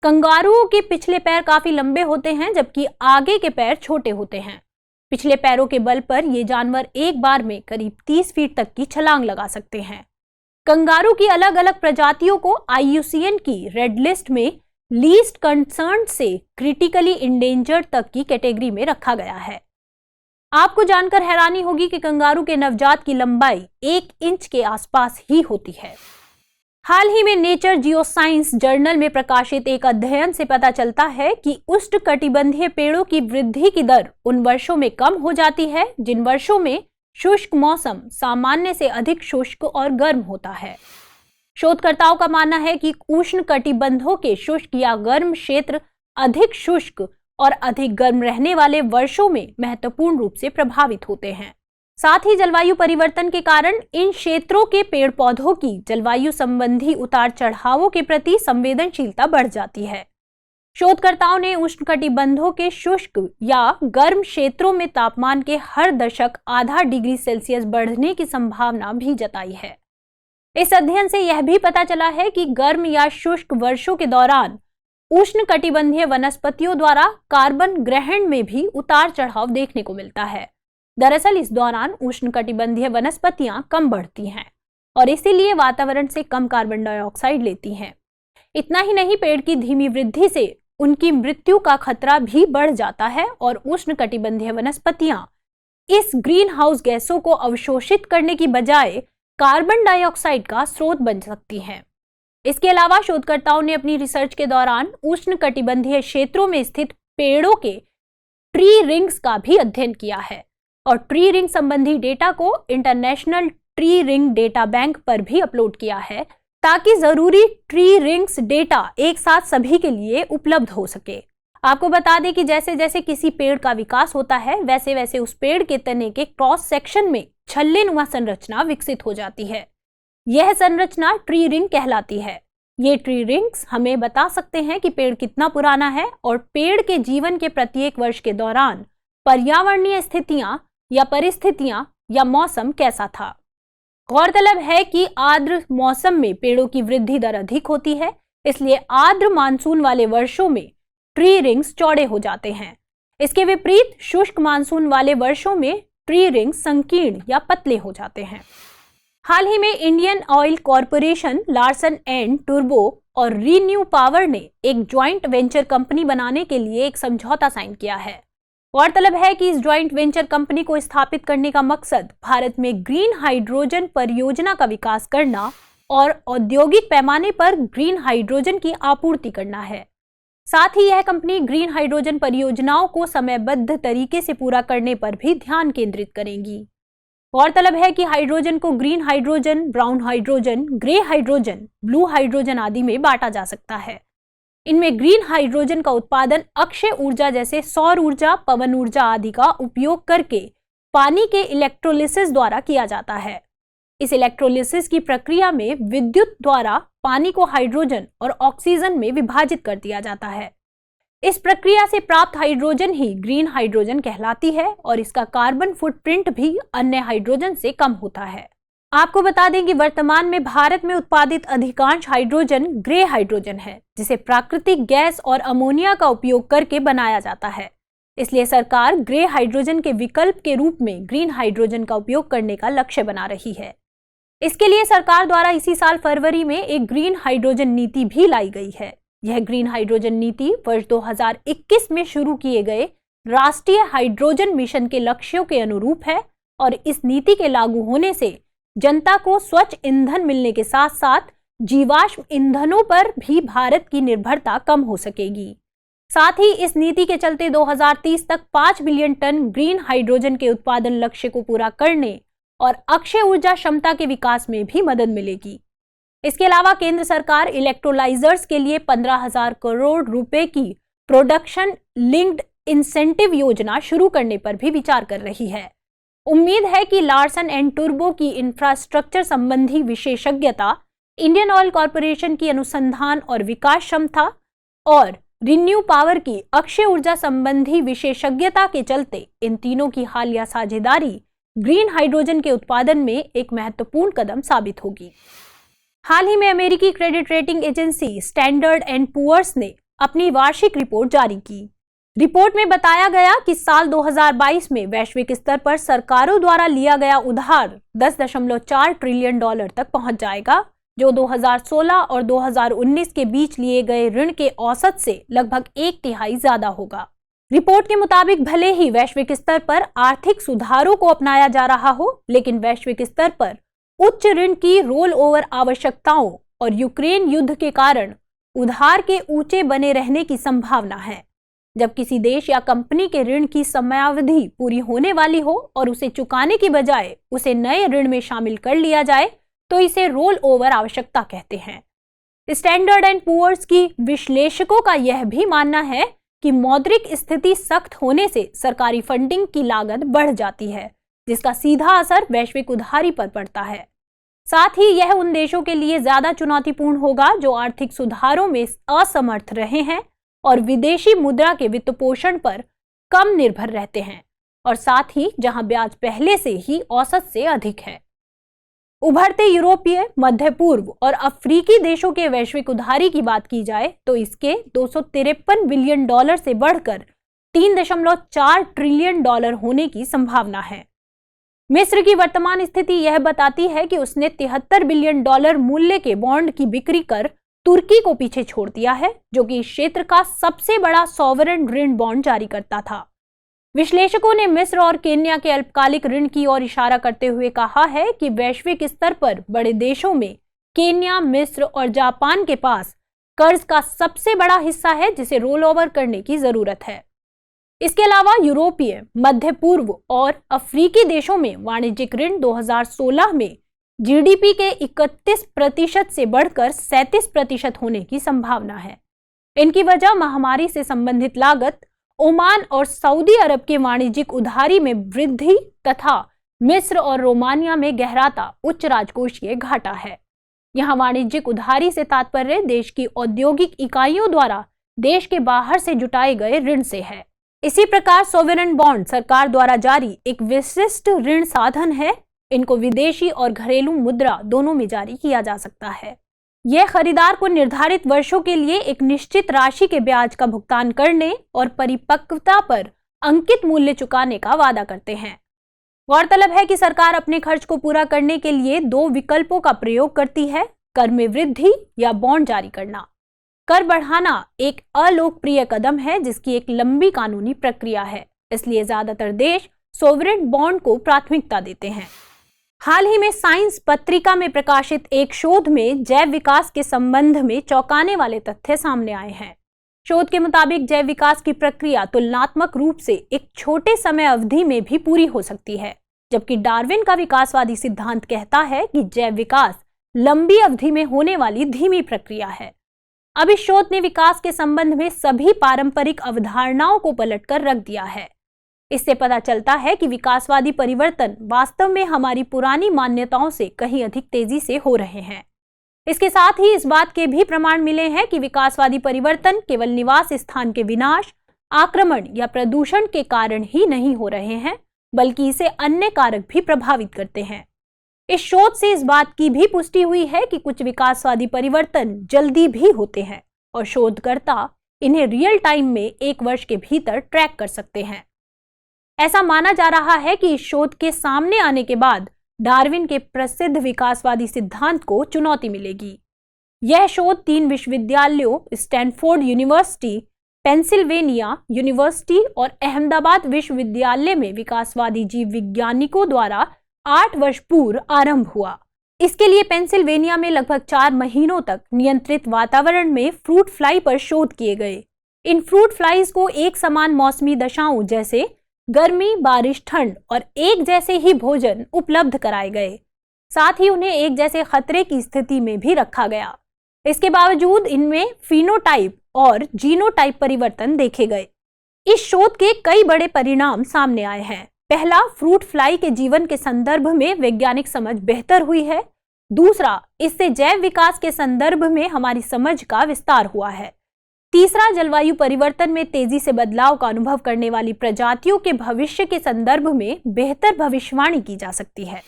कंगारुओं के पिछले पैर काफी लंबे होते हैं जबकि आगे के पैर छोटे होते हैं। पिछले पैरों के बल पर ये जानवर एक बार में करीब 30 फीट तक की छलांग लगा सकते हैं। कंगारू की अलग अलग प्रजातियों को IUCN की रेड लिस्ट में लीस्ट कंसर्न से क्रिटिकली इंडेंजर्ड तक की कैटेगरी में रखा गया है। आपको जानकर हैरानी होगी कि कंगारू के नवजात की लंबाई 1 इंच के आसपास ही होती है। हाल ही में नेचर जियोसाइंस जर्नल में प्रकाशित एक अध्ययन से पता चलता है कि उष्णकटिबंधीय पेड़ों की वृद्धि की दर उन वर्षों में कम हो जाती है जिन वर्षों में शुष्क मौसम सामान्य से अधिक शुष्क और गर्म होता है। शोधकर्ताओं का मानना है कि उष्णकटिबंधों के शुष्क या गर्म क्षेत्र अधिक शुष्क और अधिक गर्म रहने वाले वर्षों में महत्वपूर्ण रूप से प्रभावित होते हैं। साथ ही जलवायु परिवर्तन के कारण इन क्षेत्रों के पेड़ पौधों की जलवायु संबंधी उतार चढ़ावों के प्रति संवेदनशीलता बढ़ जाती है। शोधकर्ताओं ने उष्णकटिबंधों के शुष्क या गर्म क्षेत्रों में तापमान के हर दशक आधा डिग्री सेल्सियस बढ़ने की संभावना भी जताई है। इस अध्ययन से यह भी पता चला है कि गर्म या शुष्क वर्षों के दौरान उष्णकटिबंधीय वनस्पतियों द्वारा कार्बन ग्रहण में भी उतार चढ़ाव देखने को मिलता है। दरअसल इस दौरान उष्णकटिबंधीय वनस्पतियां कम बढ़ती हैं और इसीलिए वातावरण से कम कार्बन डाइऑक्साइड लेती हैं। इतना ही नहीं, पेड़ की धीमी वृद्धि से उनकी मृत्यु का खतरा भी बढ़ जाता है और उष्णकटिबंधीय वनस्पतियां इस ग्रीन हाउस गैसों को अवशोषित करने की बजाय कार्बन डाइऑक्साइड का स्रोत बन सकती हैं। इसके अलावा शोधकर्ताओं ने अपनी रिसर्च के दौरान उष्णकटिबंधीय क्षेत्रों में स्थित पेड़ों के ट्री रिंग्स का भी अध्ययन किया है और ट्री रिंग संबंधी डेटा को international tree ring data bank पर भी अपलोड किया है ताकि जरूरी ट्री रिंग्स डेटा एक साथ सभी के लिए उपलब्ध हो सके। आपको बता दें कि जैसे जैसे किसी पेड़ का विकास होता है वैसे वैसे उस पेड़ के तने के क्रॉस सेक्शन में छल्लेनुमा संरचना विकसित हो जाती है। यह संरचना ट्री रिंग कहलाती है। ये ट्री रिंग्स हमें बता सकते हैं कि पेड़ कितना पुराना है और पेड़ के जीवन के प्रत्येक वर्ष के दौरान पर्यावरणीय स्थितियां या परिस्थितियां या मौसम कैसा था। गौरतलब है कि आर्द्र मौसम में पेड़ों की वृद्धि दर अधिक होती है, इसलिए आर्द्र मानसून वाले वर्षों में ट्री रिंग्स चौड़े हो जाते हैं। इसके विपरीत शुष्क मानसून वाले वर्षों में ट्री रिंग्स संकीर्ण या पतले हो जाते हैं। हाल ही में Indian oil corporation, Larsen and Toubro और रीन्यू पावर ने एक ज्वाइंट वेंचर कंपनी बनाने के लिए एक समझौता साइन किया है। गौरतलब है कि इस ज्वाइंट वेंचर कंपनी को स्थापित करने का मकसद भारत में ग्रीन हाइड्रोजन परियोजना का विकास करना और औद्योगिक पैमाने पर ग्रीन हाइड्रोजन की आपूर्ति करना है। साथ ही यह कंपनी ग्रीन हाइड्रोजन परियोजनाओं को समयबद्ध तरीके से पूरा करने पर भी ध्यान केंद्रित करेगी। गौरतलब है कि हाइड्रोजन को green hydrogen, brown hydrogen, grey hydrogen, blue hydrogen आदि में बांटा जा सकता है। इनमें ग्रीन हाइड्रोजन का उत्पादन अक्षय ऊर्जा जैसे सौर ऊर्जा, पवन ऊर्जा आदि का उपयोग करके पानी के इलेक्ट्रोलिसिस द्वारा किया जाता है। इस इलेक्ट्रोलिसिस की प्रक्रिया में विद्युत द्वारा पानी को हाइड्रोजन और ऑक्सीजन में विभाजित कर दिया जाता है। इस प्रक्रिया से प्राप्त हाइड्रोजन ही ग्रीन हाइड्रोजन कहलाती है और इसका कार्बन फुटप्रिंट भी अन्य हाइड्रोजन से कम होता है। आपको बता दें कि वर्तमान में भारत में उत्पादित अधिकांश हाइड्रोजन ग्रे हाइड्रोजन है, जिसे प्राकृतिक गैस और अमोनिया का उपयोग करके बनाया जाता है। इसलिए सरकार ग्रे हाइड्रोजन के विकल्प के रूप में ग्रीन हाइड्रोजन का उपयोग करने का लक्ष्य बना रही है। इसके लिए सरकार द्वारा इसी साल फरवरी में एक ग्रीन हाइड्रोजन नीति भी लाई गई है। यह ग्रीन हाइड्रोजन नीति वर्ष 2021 में शुरू किए गए राष्ट्रीय हाइड्रोजन मिशन के लक्ष्यों के अनुरूप है और इस नीति के लागू होने से जनता को स्वच्छ ईंधन मिलने के साथ साथ जीवाश्म ईंधनों पर भी भारत की निर्भरता कम हो सकेगी। साथ ही इस नीति के चलते 2030 तक 5 बिलियन टन ग्रीन हाइड्रोजन के उत्पादन लक्ष्य को पूरा करने और अक्षय ऊर्जा क्षमता के विकास में भी मदद मिलेगी। इसके अलावा केंद्र सरकार इलेक्ट्रोलाइजर्स के लिए 15,000 करोड़ रुपए की प्रोडक्शन लिंक्ड इंसेंटिव योजना शुरू करने पर भी विचार कर रही है। उम्मीद है कि लार्सन एंड टुर्बो की इंफ्रास्ट्रक्चर संबंधी विशेषज्ञता, इंडियन ऑयल कॉरपोरेशन की अनुसंधान और विकास क्षमता और रिन्यू पावर की अक्षय ऊर्जा संबंधी विशेषज्ञता के चलते इन तीनों की हालिया साझेदारी ग्रीन हाइड्रोजन के उत्पादन में एक महत्वपूर्ण कदम साबित होगी। हाल ही में अमेरिकी credit rating agency Standard and Poor's ने अपनी वार्षिक रिपोर्ट जारी की। रिपोर्ट में बताया गया कि साल 2022 में वैश्विक स्तर पर सरकारों द्वारा लिया गया उधार 10.4 ट्रिलियन डॉलर तक पहुंच जाएगा, जो 2016 और 2019 के बीच लिए गए ऋण के औसत से लगभग 1/3 ज्यादा होगा। रिपोर्ट के मुताबिक भले ही वैश्विक स्तर पर आर्थिक सुधारों को अपनाया जा रहा हो, लेकिन वैश्विक स्तर पर उच्च ऋण की रोल ओवर आवश्यकताओं और यूक्रेन युद्ध के कारण उधार के ऊंचे बने रहने की संभावना है। जब किसी देश या कंपनी के ऋण की समयावधि पूरी होने वाली हो और उसे चुकाने की बजाय उसे नए ऋण में शामिल कर लिया जाए तो इसे रोल ओवर आवश्यकता कहते हैं। स्टैंडर्ड एंड पुअर्स की विश्लेषकों का यह भी मानना है कि मौद्रिक स्थिति सख्त होने से सरकारी फंडिंग की लागत बढ़ जाती है, जिसका सीधा असर वैश्विक उधारी पर पड़ता है। साथ ही यह उन देशों के लिए ज्यादा चुनौतीपूर्ण होगा जो आर्थिक सुधारों में असमर्थ रहे हैं और विदेशी मुद्रा के वित्तपोषण पर कम निर्भर रहते हैं, और साथ ही जहां ब्याज पहले से ही औसत से अधिक है। उभरते यूरोपीय, मध्य पूर्व और अफ्रीकी देशों के वैश्विक उधारी की बात की जाए तो इसके 253 बिलियन डॉलर से बढ़कर 3.4 ट्रिलियन डॉलर होने की संभावना है। मिस्र की वर्तमान स्थिति यह बताती है कि उसने 73 बिलियन डॉलर मूल्य के बॉन्ड की बिक्री कर तुर्की को पीछे छोड़ दिया है, जो कि इस क्षेत्र का सबसे बड़ा सॉवरेन ऋण बॉन्ड जारी करता था। विश्लेषकों ने मिस्र और केन्या के अल्पकालिक ऋण की ओर इशारा करते हुए कहा है कि वैश्विक स्तर पर बड़े देशों में केन्या, मिस्र और जापान के पास कर्ज का सबसे बड़ा हिस्सा है जिसे रोल ओवर करने की जरूरत है। इसके अलावा यूरोपीय, मध्य पूर्व और अफ्रीकी देशों में वाणिज्यिक ऋण 2016 में जीडीपी के 31% से बढ़कर 37% होने की संभावना है। इनकी वजह महामारी से संबंधित लागत, ओमान और सऊदी अरब के वाणिज्यिक उधारी में वृद्धि तथा मिस्र और रोमानिया में गहराता उच्च राजकोषीय घाटा है। यहाँ वाणिज्यिक उधारी से तात्पर्य देश की औद्योगिक इकाइयों द्वारा देश के बाहर से जुटाए गए ऋण से है। इसी प्रकार सोवरेन बॉन्ड सरकार द्वारा जारी एक विशिष्ट ऋण साधन है। इनको विदेशी और घरेलू मुद्रा दोनों में जारी किया जा सकता है। यह खरीदार को निर्धारित वर्षों के लिए एक निश्चित राशि के ब्याज का भुगतान करने और परिपक्वता पर अंकित मूल्य चुकाने का वादा करते हैं। गौरतलब है कि सरकार अपने खर्च को पूरा करने के लिए 2 विकल्पों का प्रयोग करती है, कर में वृद्धि या बॉन्ड जारी करना। कर बढ़ाना एक अलोकप्रिय कदम है जिसकी एक लंबी कानूनी प्रक्रिया है, इसलिए ज्यादातर देश सोवरेन बॉन्ड को प्राथमिकता देते हैं। हाल ही में साइंस पत्रिका में प्रकाशित एक शोध में जैव विकास के संबंध में चौंकाने वाले तथ्य सामने आए हैं। शोध के मुताबिक जैव विकास की प्रक्रिया तुलनात्मक रूप से एक छोटे समय अवधि में भी पूरी हो सकती है, जबकि डार्विन का विकासवादी सिद्धांत कहता है कि जैव विकास लंबी अवधि में होने वाली धीमी प्रक्रिया है। अब इस शोध ने विकास के संबंध में सभी पारंपरिक अवधारणाओं को पलटकर रख दिया है। इससे पता चलता है कि विकासवादी परिवर्तन वास्तव में हमारी पुरानी मान्यताओं से कहीं अधिक तेजी से हो रहे हैं। इसके साथ ही इस बात के भी प्रमाण मिले हैं कि विकासवादी परिवर्तन केवल निवास स्थान के विनाश, आक्रमण या प्रदूषण के कारण ही नहीं हो रहे हैं, बल्कि इसे अन्य कारक भी प्रभावित करते हैं। इस शोध से इस बात की भी पुष्टि हुई है कि कुछ विकासवादी परिवर्तन जल्दी भी होते हैं और शोधकर्ता इन्हें रियल टाइम में 1 वर्ष के भीतर ट्रैक कर सकते हैं। ऐसा माना जा रहा है कि इस शोध के सामने आने के बाद डार्विन के प्रसिद्ध विकासवादी सिद्धांत को चुनौती मिलेगी। यह शोध 3 विश्वविद्यालयों स्टैनफोर्ड यूनिवर्सिटी, पेंसिल्वेनिया यूनिवर्सिटी और अहमदाबाद विश्वविद्यालय में विकासवादी जीव वैज्ञानिकों द्वारा 8 वर्ष पूर्व आरंभ हुआ। इसके लिए पेंसिल्वेनिया में लगभग 4 महीनों तक नियंत्रित वातावरण में फ्रूट फ्लाई पर शोध किए गए। इन फ्रूट फ्लाइज को एक समान मौसमी दशाओं जैसे गर्मी, बारिश, ठंड और एक जैसे ही भोजन उपलब्ध कराए गए। साथ ही उन्हें एक जैसे खतरे की स्थिति में भी रखा गया। इसके बावजूद इनमें फिनोटाइप और जीनोटाइप परिवर्तन देखे गए। इस शोध के कई बड़े परिणाम सामने आए हैं। पहला, फ्रूट फ्लाई के जीवन के संदर्भ में वैज्ञानिक समझ बेहतर हुई है। दूसरा, इससे जैव विकास के संदर्भ में हमारी समझ का विस्तार हुआ है। तीसरा, जलवायु परिवर्तन में तेजी से बदलाव का अनुभव करने वाली प्रजातियों के भविष्य के संदर्भ में बेहतर भविष्यवाणी की जा सकती है।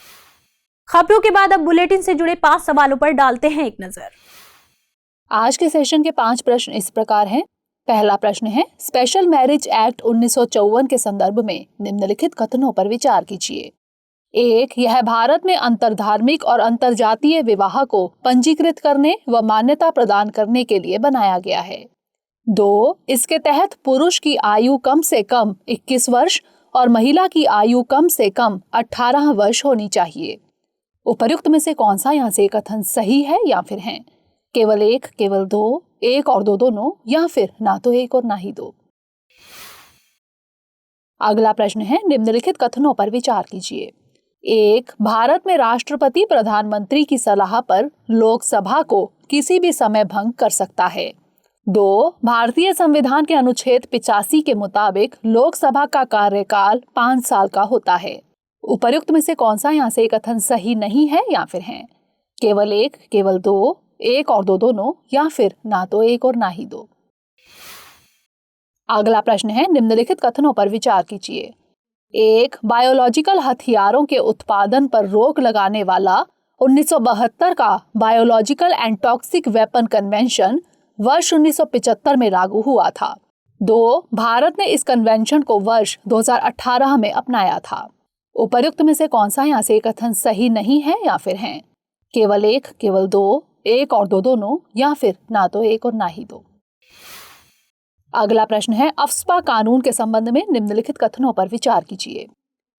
खबरों के बाद अब बुलेटिन से जुड़े 5 सवालों पर डालते हैं एक नजर। आज के सेशन के 5 प्रश्न इस प्रकार हैं। पहला प्रश्न है, स्पेशल मैरिज एक्ट 1954 के संदर्भ में निम्नलिखित कथनों पर विचार कीजिए। 1. यह भारत में अंतरधार्मिक और अंतरजातीय विवाह को पंजीकृत करने व मान्यता प्रदान करने के लिए बनाया गया है। 2. इसके तहत पुरुष की आयु कम से कम 21 वर्ष और महिला की आयु कम से कम 18 वर्ष होनी चाहिए। उपर्युक्त में से कौन सा यहाँ से कथन सही है या फिर है? केवल 1, केवल 2, 1 और 2 दोनों, या फिर ना तो 1 और ना ही 2। अगला प्रश्न है, निम्नलिखित कथनों पर विचार कीजिए। 1. भारत में राष्ट्रपति प्रधानमंत्री की सलाह पर लोकसभा को किसी भी समय भंग कर सकता है। 2. भारतीय संविधान के अनुच्छेद 85 के मुताबिक लोकसभा का कार्यकाल 5 साल का होता है। उपर्युक्त में से कौन सा यहाँ से कथन सही नहीं है या फिर है? केवल 1, केवल 2, 1 और 2 दोनों, या फिर ना तो 1 और ना ही 2। अगला प्रश्न है, निम्नलिखित कथनों पर विचार कीजिए। 1. बायोलॉजिकल हथियारों के उत्पादन पर रोक लगाने वाला 1972 का biological and toxic weapon convention वर्ष 1975 में लागू हुआ था। 2. भारत ने इस कन्वेंशन को वर्ष 2018 में अपनाया था। उपर्युक्त में से कौन सा यहाँ से कथन सही नहीं है या फिर है? केवल 1, केवल 2, 1 और 2 दोनों, या फिर ना तो 1 और ना ही 2। अगला प्रश्न है, अफ्स्पा कानून के संबंध में निम्नलिखित कथनों पर विचार कीजिए।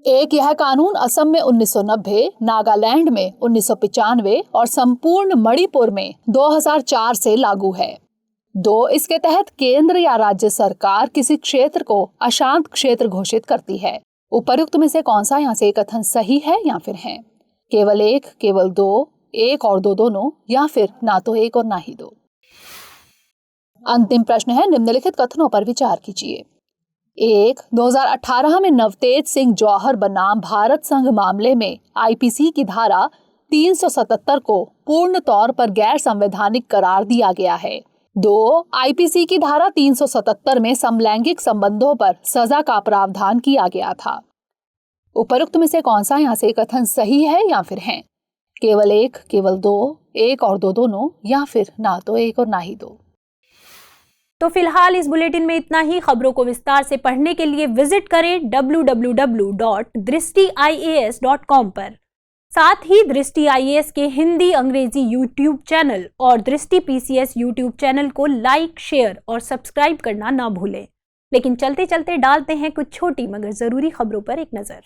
1. यह कानून असम में 1990, नागालैंड में 1995 और संपूर्ण मणिपुर में 2004 से लागू है। 2. इसके तहत केंद्र या राज्य सरकार किसी क्षेत्र को अशांत क्षेत्र घोषित करती है। उपर्युक्त में से कौन सा यहाँ से कथन सही है या फिर है? केवल 1, केवल 2, 1 और 2 दोनों, या फिर ना तो 1 और ना ही 2। अंतिम प्रश्न है, निम्नलिखित कथनों पर विचार कीजिए। 1. 2018 में नवतेज सिंह जौहर बनाम भारत संघ मामले में आईपीसी की धारा 377 को पूर्ण तौर पर गैर संवैधानिक करार दिया गया है। 2. आईपीसी की धारा 377 में समलैंगिक संबंधों पर सजा का प्रावधान किया गया था। उपर्युक्त में से कौन सा यहाँ से कथन सही है या फिर है? केवल 1, केवल 2, 1 और 2 दोनों, या फिर ना तो 1 और ना ही 2। तो फिलहाल इस बुलेटिन में इतना ही। खबरों को विस्तार से पढ़ने के लिए विजिट करें www.dristhias.com पर। साथ ही दृष्टि IAS के हिंदी अंग्रेजी यूट्यूब चैनल और दृष्टि PCS यूट्यूब चैनल को लाइक, शेयर और सब्सक्राइब करना ना भूलें। लेकिन चलते चलते डालते हैं कुछ छोटी मगर जरूरी खबरों पर एक नजर।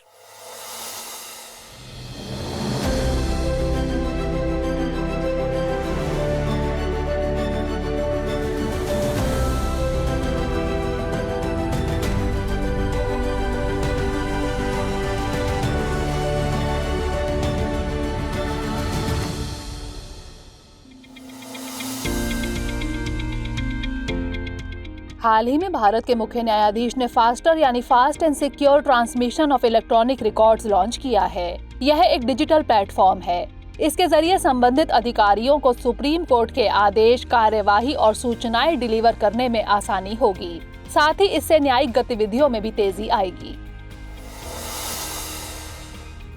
हाल ही में भारत के मुख्य न्यायाधीश ने फास्टर यानी fast and secure transmission of electronic records launch किया है। यह एक डिजिटल प्लेटफॉर्म है। इसके जरिए संबंधित अधिकारियों को सुप्रीम कोर्ट के आदेश, कार्यवाही और सूचनाएं डिलीवर करने में आसानी होगी। साथ ही इससे न्यायिक गतिविधियों में भी तेजी आएगी।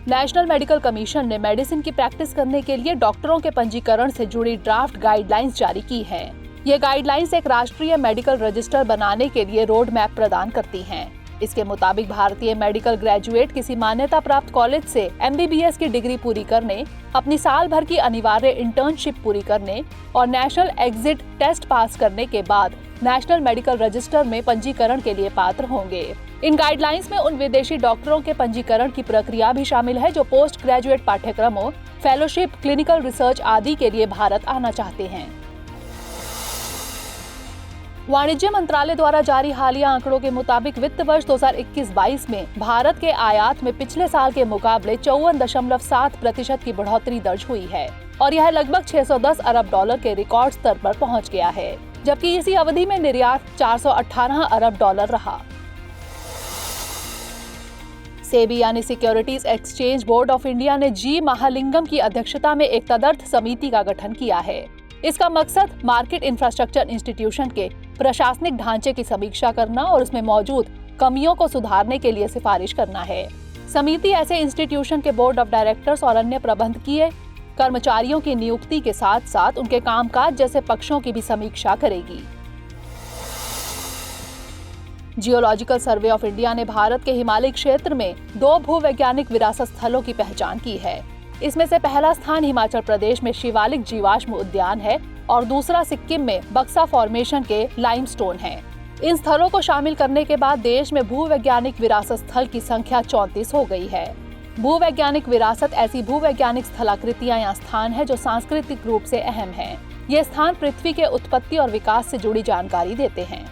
नेशनल मेडिकल कमीशन ने मेडिसिन की प्रैक्टिस करने के लिए डॉक्टरों के पंजीकरण से जुड़ी ड्राफ्ट गाइडलाइंस जारी की है। ये गाइडलाइंस एक राष्ट्रीय मेडिकल रजिस्टर बनाने के लिए रोड मैप प्रदान करती हैं। इसके मुताबिक भारतीय मेडिकल ग्रेजुएट किसी मान्यता प्राप्त कॉलेज से MBBS की डिग्री पूरी करने, अपनी साल भर की अनिवार्य इंटर्नशिप पूरी करने और नेशनल एग्जिट टेस्ट पास करने के बाद नेशनल मेडिकल रजिस्टर में पंजीकरण के लिए पात्र होंगे। इन गाइडलाइंस में उन विदेशी डॉक्टरों के पंजीकरण की प्रक्रिया भी शामिल है जो पोस्ट ग्रेजुएट पाठ्यक्रमों, फेलोशिप, क्लिनिकल रिसर्च आदि के लिए भारत आना चाहते हैं। वाणिज्य मंत्रालय द्वारा जारी हालिया आंकड़ों के मुताबिक वित्त वर्ष 2021-22 में भारत के आयात में पिछले साल के मुकाबले 54.7% की बढ़ोतरी दर्ज हुई है और यह लगभग 610 अरब डॉलर के रिकॉर्ड स्तर पर पहुंच गया है, जबकि इसी अवधि में निर्यात 418 अरब डॉलर रहा। सेबी यानी securities exchange board of India ने जी महालिंगम की अध्यक्षता में एक तदर्थ समिति का गठन किया है। इसका मकसद मार्केट इंफ्रास्ट्रक्चर इंस्टीट्यूशन के प्रशासनिक ढांचे की समीक्षा करना और उसमें मौजूद कमियों को सुधारने के लिए सिफारिश करना है। समिति ऐसे इंस्टीट्यूशन के बोर्ड ऑफ डायरेक्टर्स और अन्य प्रबंधकीय कर्मचारियों की नियुक्ति के साथ साथ उनके कामकाज जैसे पक्षों की भी समीक्षा करेगी। जियोलॉजिकल सर्वे ऑफ इंडिया ने भारत के हिमालय क्षेत्र में 2 भूवैज्ञानिक विरासत स्थलों की पहचान की है। इसमें से पहला स्थान हिमाचल प्रदेश में शिवालिक जीवाश्म उद्यान है और दूसरा सिक्किम में बक्सा फॉर्मेशन के लाइमस्टोन है। इन स्थलों को शामिल करने के बाद देश में भूवैज्ञानिक विरासत स्थल की संख्या 34 हो गई है। भूवैज्ञानिक विरासत ऐसी भूवैज्ञानिक स्थलाकृतियां या स्थान है जो सांस्कृतिक रूप से अहम है। ये स्थान पृथ्वी के उत्पत्ति और विकास से जुड़ी जानकारी देते हैं।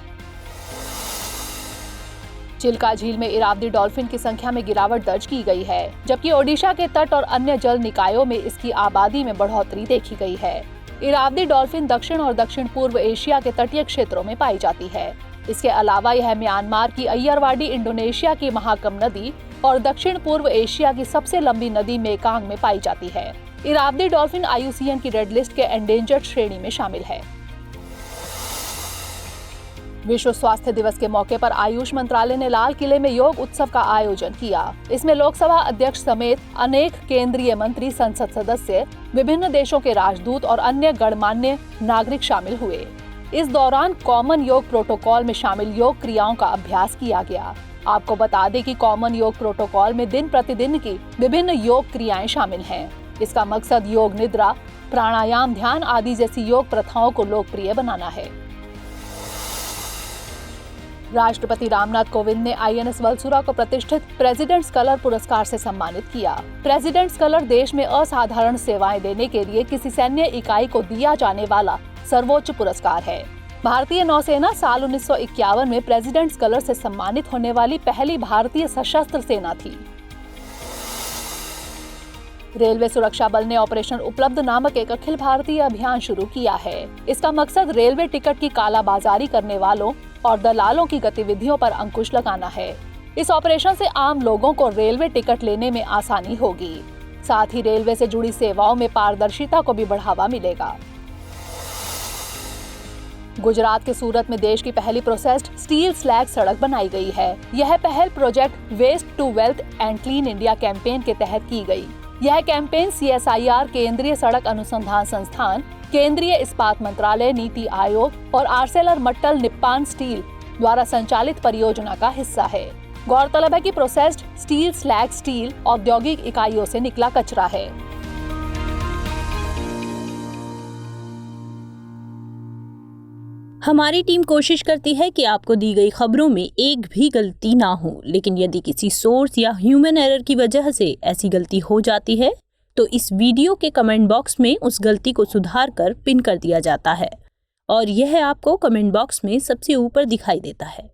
चिल्का झील में इरावदी डॉल्फिन की संख्या में गिरावट दर्ज की गई है, जबकि ओडिशा के तट और अन्य जल निकायों में इसकी आबादी में बढ़ोतरी देखी गई है। इरावदी डॉल्फिन दक्षिण और दक्षिण पूर्व एशिया के तटीय क्षेत्रों में पाई जाती है। इसके अलावा यह म्यांमार की अय्यरवाड़ी, इंडोनेशिया की महाकम नदी और दक्षिण पूर्व एशिया की सबसे लंबी नदी मेकांग में पाई जाती है। इरावदी डॉल्फिन IUCN की रेड लिस्ट के एंडेंजर्ड श्रेणी में शामिल है। विश्व स्वास्थ्य दिवस के मौके पर आयुष मंत्रालय ने लाल किले में योग उत्सव का आयोजन किया। इसमें लोकसभा अध्यक्ष समेत अनेक केंद्रीय मंत्री, संसद सदस्य, विभिन्न देशों के राजदूत और अन्य गणमान्य नागरिक शामिल हुए। इस दौरान कॉमन योग प्रोटोकॉल में शामिल योग क्रियाओं का अभ्यास किया गया। आपको बता दें कि कॉमन योग प्रोटोकॉल में दिन प्रतिदिन की विभिन्न योग क्रियाएं शामिल हैं। इसका मकसद योग निद्रा, प्राणायाम, ध्यान आदि जैसी योग प्रथाओं को लोकप्रिय बनाना है। राष्ट्रपति रामनाथ कोविंद ने INS वलसुरा को प्रतिष्ठित प्रेसिडेंट्स कलर पुरस्कार से सम्मानित किया। प्रेसिडेंट्स कलर देश में असाधारण सेवाएं देने के लिए किसी सैन्य इकाई को दिया जाने वाला सर्वोच्च पुरस्कार है। भारतीय नौसेना साल 1951 में प्रेसिडेंट्स कलर से सम्मानित होने वाली पहली भारतीय सशस्त्र सेना थी। रेलवे सुरक्षा बल ने ऑपरेशन उपलब्ध नामक एक अखिल भारतीय अभियान शुरू किया है। इसका मकसद रेलवे टिकट की कालाबाजारी करने वालों और दलालों की गतिविधियों पर अंकुश लगाना है। इस ऑपरेशन से आम लोगों को रेलवे टिकट लेने में आसानी होगी। साथ ही रेलवे से जुड़ी सेवाओं में पारदर्शिता को भी बढ़ावा मिलेगा। गुजरात के सूरत में देश की पहली प्रोसेस्ड स्टील स्लैग सड़क बनाई गई है। यह पहल project waste to wealth and clean India campaign के तहत की गई। यह कैंपेन CSIR, केंद्रीय सड़क अनुसंधान संस्थान, केंद्रीय इस्पात मंत्रालय, नीति आयोग और ArcelorMittal निप्पॉन स्टील द्वारा संचालित परियोजना का हिस्सा है। गौरतलब है कि प्रोसेस्ड स्टील स्लैग स्टील औद्योगिक इकाइयों से निकला कचरा है। हमारी टीम कोशिश करती है कि आपको दी गई खबरों में एक भी गलती ना हो, लेकिन यदि किसी सोर्स या ह्यूमन एरर की वजह से ऐसी गलती हो जाती है तो इस वीडियो के कमेंट बॉक्स में उस गलती को सुधार कर पिन कर दिया जाता है और यह आपको कमेंट बॉक्स में सबसे ऊपर दिखाई देता है।